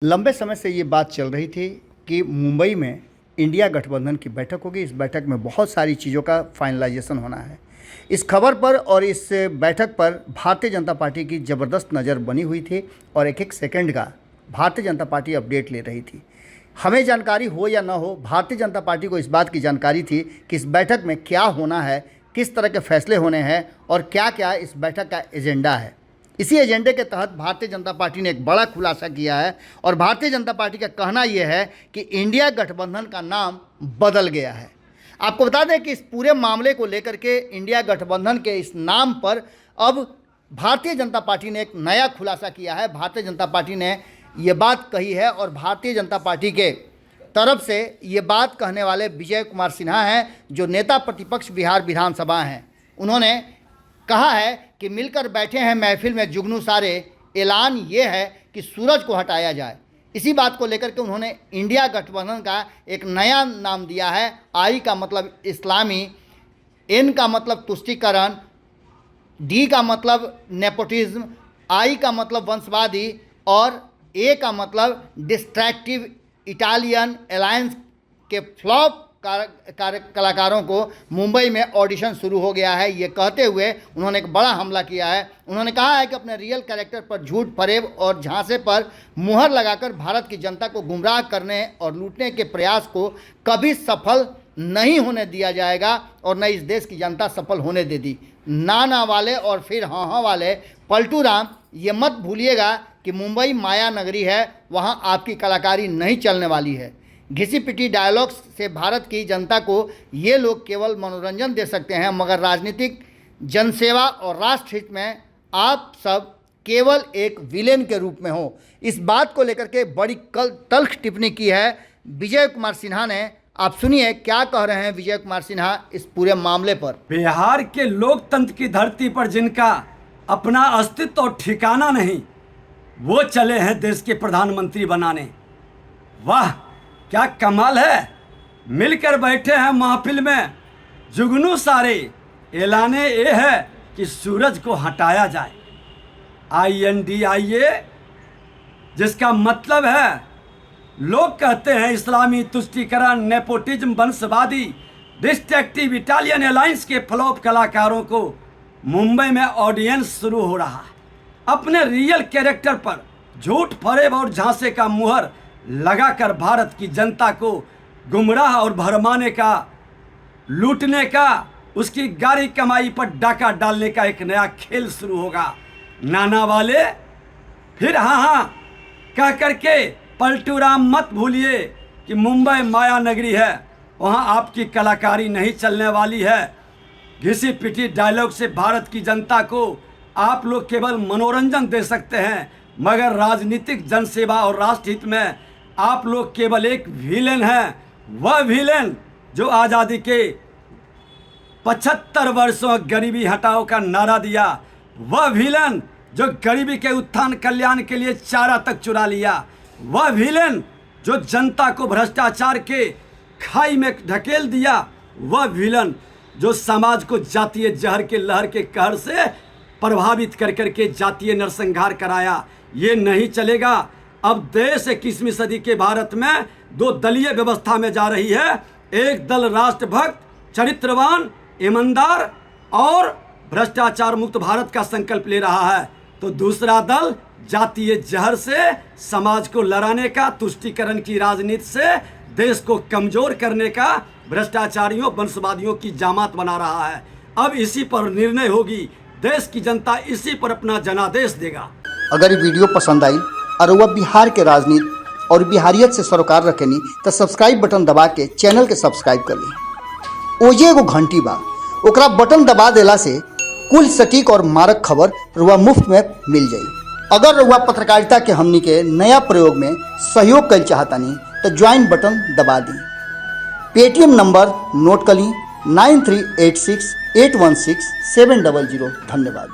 लंबे समय से ये बात चल रही थी कि मुंबई में इंडिया गठबंधन की बैठक होगी। इस बैठक में बहुत सारी चीज़ों का फाइनलाइजेशन होना है। इस खबर पर और इस बैठक पर भारतीय जनता पार्टी की ज़बरदस्त नज़र बनी हुई थी और एक एक सेकंड का भारतीय जनता पार्टी अपडेट ले रही थी। हमें जानकारी हो या ना हो, भारतीय जनता पार्टी को इस बात की जानकारी थी कि इस बैठक में क्या होना है, किस तरह के फैसले होने हैं और क्या क्या इस बैठक का एजेंडा है। इसी एजेंडे के तहत भारतीय जनता पार्टी ने एक बड़ा खुलासा किया है और भारतीय जनता पार्टी का कहना यह है कि इंडिया गठबंधन का नाम बदल गया है। आपको बता दें कि इस पूरे मामले को लेकर के इंडिया गठबंधन के इस नाम पर अब भारतीय जनता पार्टी ने एक नया खुलासा किया है। भारतीय जनता पार्टी ने ये बात कही है और भारतीय जनता पार्टी के तरफ से ये बात कहने वाले विजय कुमार सिन्हा हैं, जो नेता प्रतिपक्ष बिहार विधानसभा हैं। उन्होंने कहा है कि मिलकर बैठे हैं महफिल में जुगनू सारे, ऐलान ये है कि सूरज को हटाया जाए। इसी बात को लेकर के उन्होंने इंडिया गठबंधन का एक नया नाम दिया है। आई का मतलब इस्लामी, एन का मतलब तुष्टीकरण, डी का मतलब नेपोटिज्म, आई का मतलब वंशवादी और ए का मतलब डिस्ट्रैक्टिव इटालियन अलायंस के फ्लॉप कलाकारों को मुंबई में ऑडिशन शुरू हो गया है। ये कहते हुए उन्होंने एक बड़ा हमला किया है। उन्होंने कहा है कि अपने रियल कैरेक्टर पर झूठ, फरेब और झांसे पर मुहर लगाकर भारत की जनता को गुमराह करने और लूटने के प्रयास को कभी सफल नहीं होने दिया जाएगा और न इस देश की जनता सफल होने देगी। ना वाले और फिर हाँ वाले पलटू राम, ये मत भूलिएगा कि मुंबई माया नगरी है, वहाँ आपकी कलाकारी नहीं चलने वाली है। घिसी पिटी डायलॉग्स से भारत की जनता को ये लोग केवल मनोरंजन दे सकते हैं, मगर राजनीतिक, जनसेवा और राष्ट्र हित में आप सब केवल एक विलेन के रूप में हो। इस बात को लेकर के बड़ी तल्ख टिप्पणी की है विजय कुमार सिन्हा ने। आप सुनिए क्या कह रहे हैं विजय कुमार सिन्हा इस पूरे मामले पर। बिहार के लोकतंत्र की धरती पर जिनका अपना अस्तित्व और ठिकाना नहीं, वो चले हैं देश के प्रधानमंत्री बनाने। वाह, क्या कमाल है। मिलकर बैठे हैं महफिल में जुगनू सारे, ऐलाने ये है कि सूरज को हटाया जाए। INDIA, जिसका मतलब है, लोग कहते हैं इस्लामी, तुष्टीकरण, नेपोटिज्म, वंशवादी, डिस्ट्रक्टिव इटालियन अलायंस के फ्लॉप कलाकारों को मुंबई में ऑडियंस शुरू हो रहा है। अपने रियल कैरेक्टर पर झूठ, फरेब और झांसे का मुहर लगाकर भारत की जनता को गुमराह और भरमाने का, लूटने का, उसकी गारी कमाई पर डाका डालने का एक नया खेल शुरू होगा। नाना वाले फिर हाँ कह करके पलटू राम, मत भूलिए कि मुंबई माया नगरी है, वहाँ आपकी कलाकारी नहीं चलने वाली है। घिसी पिटी डायलॉग से भारत की जनता को आप लोग केवल मनोरंजन दे सकते हैं, मगर राजनीतिक, जनसेवा और राष्ट्र हित में आप लोग केवल एक विलेन हैं। वह विलेन जो आज़ादी के 75 वर्षों गरीबी हटाओ का नारा दिया, वह विलेन जो गरीबी के उत्थान कल्याण के लिए चारा तक चुरा लिया, वह विलेन जो जनता को भ्रष्टाचार के खाई में ढकेल दिया, वह विलेन जो समाज को जातीय जहर के लहर के कहर से प्रभावित कर करके जातीय नरसंहार कराया। ये नहीं चलेगा। अब देश 21वीं सदी के भारत में 2 दलीय व्यवस्था में जा रही है। एक दल राष्ट्रभक्त, चरित्रवान, ईमानदार और भ्रष्टाचार मुक्त भारत का संकल्प ले रहा है, तो दूसरा दल जातीय जहर से समाज को लड़ाने का, तुष्टीकरण की राजनीति से देश को कमजोर करने का, भ्रष्टाचारियों, वंशवादियों की जामात बना रहा है। अब इसी पर निर्णय होगी, देश की जनता इसी पर अपना जनादेश देगा। अगर ये वीडियो पसंद आई और वह बिहार के राजनीति और बिहारियत से सरोकार रखेनी तो सब्सक्राइब बटन दबा के चैनल के सब्सक्राइब कर ली। ओजे एगो घंटी बा, ओकरा बटन दबा देला से कुल सटीक और मारक खबर रुआ मुफ्त में मिल जाई। अगर रुआ पत्रकारिता के हमनी के नया प्रयोग में सहयोग कर चाहतानी तो ज्वाइन बटन दबा दी। पेटीएम नंबर नोट कर ली 9386816700। धन्यवाद।